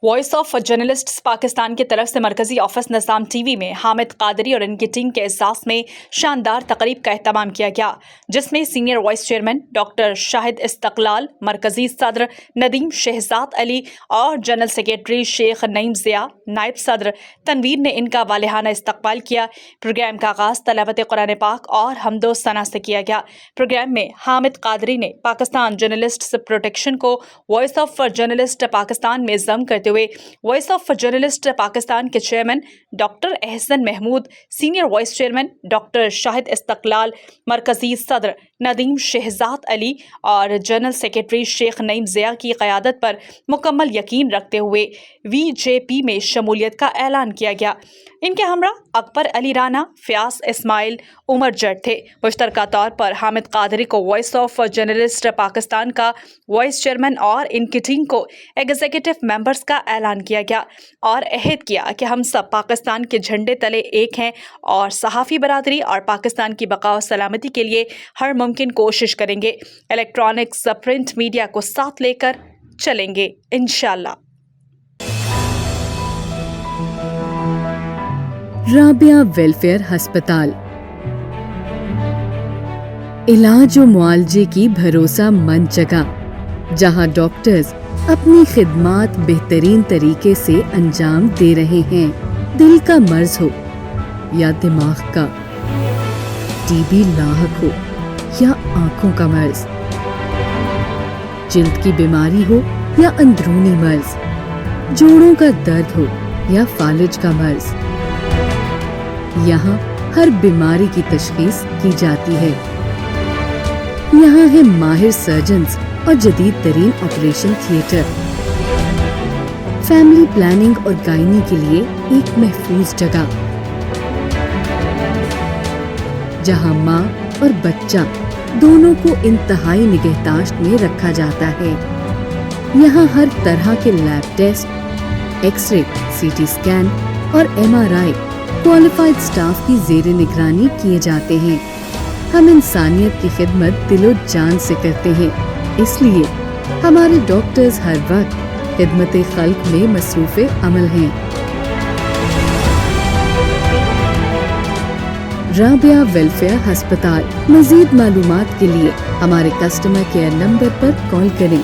Voice of journalists Pakistan की तरफ से मरकजी ऑफिस निज़ाम टीवी में हामिद कादरी और इनकी टीम के एहसास में शानदार तकरीब का एहतमाम किया गया, जिसमें senior vice chairman doctor Shahid Istiqlal, मरकजी सदर नदीम शहजाद अली और जनरल सेक्रेटरी शेख नईम ज़िया, नायब सदर तनवीर ने इनका वालिहाना इस्तकबाल किया। प्रोग्राम का आगाज़ तलावत कुरान पाक और हमदो सना से किया गया। प्रोग्राम में हामिद कादरी ने पाकिस्तान जर्नलिस्ट्स प्रोटेक्शन को वॉइस ऑफ जर्नलिस्ट पाकिस्तान में ज़म करते हुए वॉइस ऑफ जर्नलिस्ट पाकिस्तान के chairman doctor Ahsan Mahmood, senior vice chairman doctor Shahid Istiqlal, मरकजी सदर नदीम शहजाद अली और जनरल सेक्रेटरी शेख नईम ज़िया की क़यादत पर मुकम्मल यकीन रखते हुए VJP में शमूलियत का ऐलान किया गया। इनके हमरा अकबर अली राना, फ़याज़ इस्माइल, उमर जट थे। मुश्तरका तौर पर हामिद कादरी को वॉइस ऑफ जर्नलिस्ट पाकिस्तान का वाइस चेयरमैन और इनकी टीम को एग्जीक्यूटिव मेंबर्स का ऐलान किया गया और अहद किया कि हम सब पाकिस्तान के झंडे तले एक हैं और सहाफ़ी बरादरी और पाकिस्तान की बका और सलामती के लिए हर मुमकिन कोशिश करेंगे। इलेक्ट्रॉनिक्स प्रिंट मीडिया को साथ लेकर चलेंगे इंशाअल्लाह। राबिया वेलफेयर अस्पताल, इलाज और मुआलजे की भरोसा मंद जगह, जहां डॉक्टर्स अपनी खिदमात बेहतरीन तरीके से अंजाम दे रहे हैं। दिल का मर्ज हो या दिमाग का, TB लाहक हो या आंखों का मर्ज, जिल्द की बीमारी हो या अंदरूनी मर्ज, जोड़ों का दर्द हो या फालिज का मर्ज, यहाँ हर बीमारी की तशखीस की जाती है। यहाँ है माहिर सर्जन्स और जदीद तरीन ऑपरेशन थिएटर। फैमिली प्लानिंग और गायनी के लिए एक महफूज जगह, जहाँ माँ और बच्चा दोनों को इंतहाई निगहदाश्त में रखा जाता है। यहाँ हर तरह के lab test, x ray, CT scan और MRI क्वालिफाइड स्टाफ की ज़ेरे निगरानी किए जाते हैं। हम इंसानियत की खिदमत दिलो जान से करते हैं, इसलिए हमारे डॉक्टर्स हर वक्त खिदमत खल्क में मसरूफ़े अमल हैं। राबिया वेलफेयर अस्पताल। मज़ीद मालूमात के लिए हमारे कस्टमर केयर नंबर पर कॉल करें।